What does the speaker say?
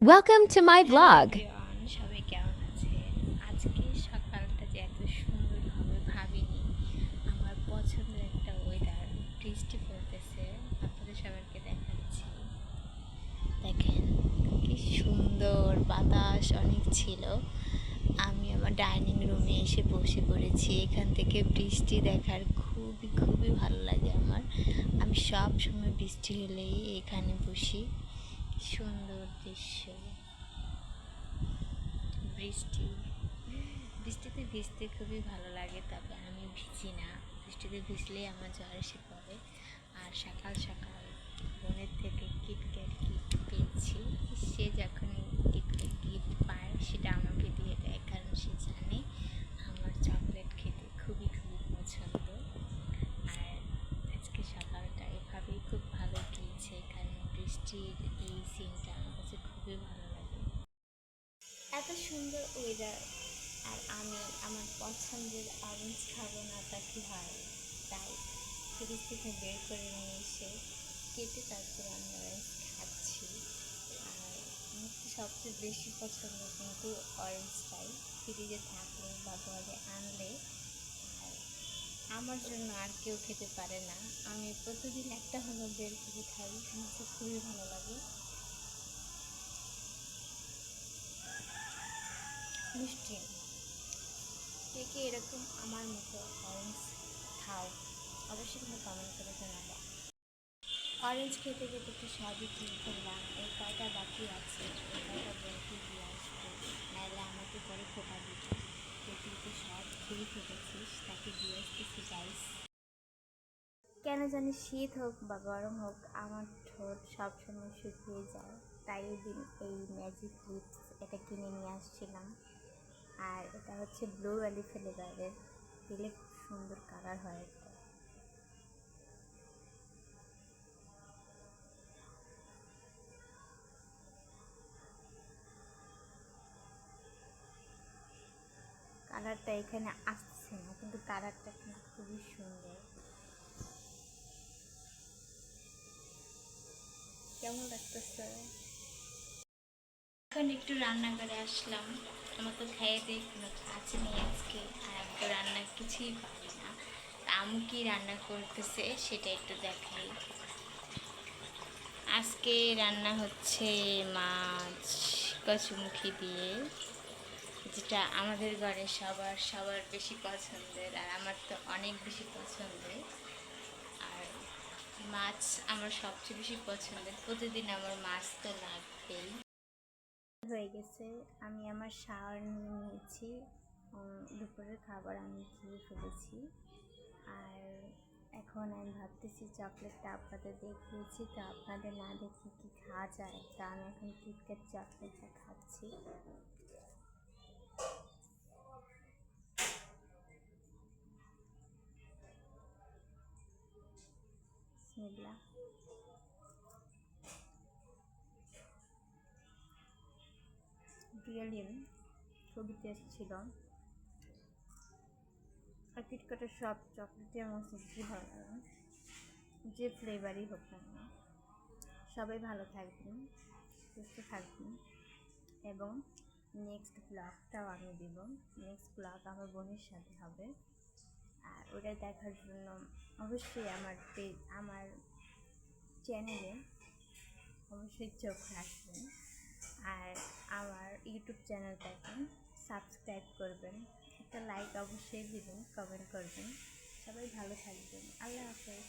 Welcome to my hello vlog. Everyone, সবাই কেমন আছেন? আজকে সকালটা যে এত সুন্দর হবে ভাবিনি। আমার পছন্দের একটা ওয়েদার, বৃষ্টি পড়তেছে। আপনাদের সবাইকে দেখাচ্ছি। দেখেন কি সুন্দর, বাতাস অনেক ছিল। আমি আমার ডাইনিং রুমে এসে বসে পড়েছি। এখান থেকে বৃষ্টি দেখার খুবই খুবই ভালো লাগে আমার। আমি সব সময় বৃষ্টি হলেই এখানে বসি। সুন্দর দৃশ্য, বৃষ্টি। বৃষ্টিতে ভিজতে খুবই ভালো লাগে, তবে আমি ভিজি না। বৃষ্টিতে ভিজলেই আমার জ্বর এসে পড়ে। আর সকাল সকাল বোনের থেকে কিটক্যাট গিফট পেয়েছি। সে যখন কিটক্যাট গিফট পায় সেটা আমাকে দিয়ে দেয়, কারণ সে জানে আমার চকলেট খেতে খুবই খুবই পছন্দ। আর আজকে সকালটা এভাবেই খুব ভালো গিয়েছে, কারণ বৃষ্টির এই সিনটা আমার কাছে খুবই ভালো লাগে। এত সুন্দর ওয়েদার, আর আমি আমার পছন্দের অরেঞ্জ খাবো না তা কি হয়? তাই ফ্রিজ থেকে বের করে নিয়ে এসে কেটে তারপর আমি অরেঞ্জ খাচ্ছি। আর আমার তো সবচেয়ে বেশি পছন্দ কিন্তু অরেঞ্জটাই। ফ্রিজে থাকলে বা ঘরে আনলে আর আমার জন্য আর কেউ খেতে পারে না। আমি প্রতিদিন একটা হলো বের করে খাই, আমার তো খুবই ভালো লাগে। মিষ্টি, কে কে এরকম আমার মতো অরেঞ্জ খাও? অবশ্যই কিন্তু কমেন্ট করে জানাবো। অরেঞ্জ খেতে খেতে তো সবই কিনে ফেললাম, এই কয়টা বাকি আছে, এই কয়টা বলতে দিয়ে আসবো, নাহলে আমাকে পরে খোকা দিবে যে তুই তো সব খেয়ে ফেলেছিস, তাকে দিয়ে আসতেছি গাইস। কেন জানি শীত হোক বা গরম হোক, আমার ঠোঁট সবসময় শুকিয়ে যায়। তাই দিন এই ম্যাজিক লিপস এটা কিনে নিয়ে আসছিলাম। আর এটা হচ্ছে ব্লুবেরি ফ্লেভারের, দিলে খুব সুন্দর কালার হয় এটা। কালারটা এখানে আসছে না, কিন্তু কালারটা কিন্তু খুবই সুন্দর। কেমন লাগতেছে? এখন একটু রান্নাঘরে আসলাম। আমার তো খেয়ে দিয়ে কোনো কাজ নেই আজকে, আর আমি তো রান্না কিছুই পারি না। আমু কি রান্না করতেছে সেটা একটু দেখাই। আজকে রান্না হচ্ছে মাছ কচুমুখী দিয়ে, যেটা আমাদের ঘরে সবার সবার বেশি পছন্দের, আর আমার তো অনেক বেশি পছন্দের। আর মাছ আমার সবচেয়ে বেশি পছন্দের, প্রতিদিন আমার মাছ তো লাগবেই। হয়ে গেছে, আমি আমার শাওয়ার নিয়ে নিয়েছি। দুপুরের খাবার আমি খেয়ে ফেলেছি। আর এখন আমি ভাবতেছি চকলেটটা আপনাদের দেখিয়েছি, তো আপনাদের না দেখে কি খাওয়া যায়, তা আমি এখন কিটক্যাট চকলেটটা খাচ্ছি। বিসমিল্লাহ। রিয়েলি খুবই টেস্ট ছিল। আর কিটক্যাটের সব চকলেটই আমার কাছে বেশি ভালো লাগে, যে ফ্লেভারই হোক না কেন। সবাই ভালো থাকবেন, সুস্থ থাকবেন, এবং নেক্সট ব্লগটাও আমি দেব। নেক্সট ব্লগ আমার বোনের সাথে হবে, আর ওটা দেখার জন্য অবশ্যই আমার চ্যানেলে অবশ্যই চোখ রাখবেন। আর আমার ইউটিউব চ্যানেলটাকে সাবস্ক্রাইব করবেন, একটা লাইক অবশ্যই দিবেন, কমেন্ট করবেন। সবাই ভালো থাকবেন, আল্লাহ হাফেজ।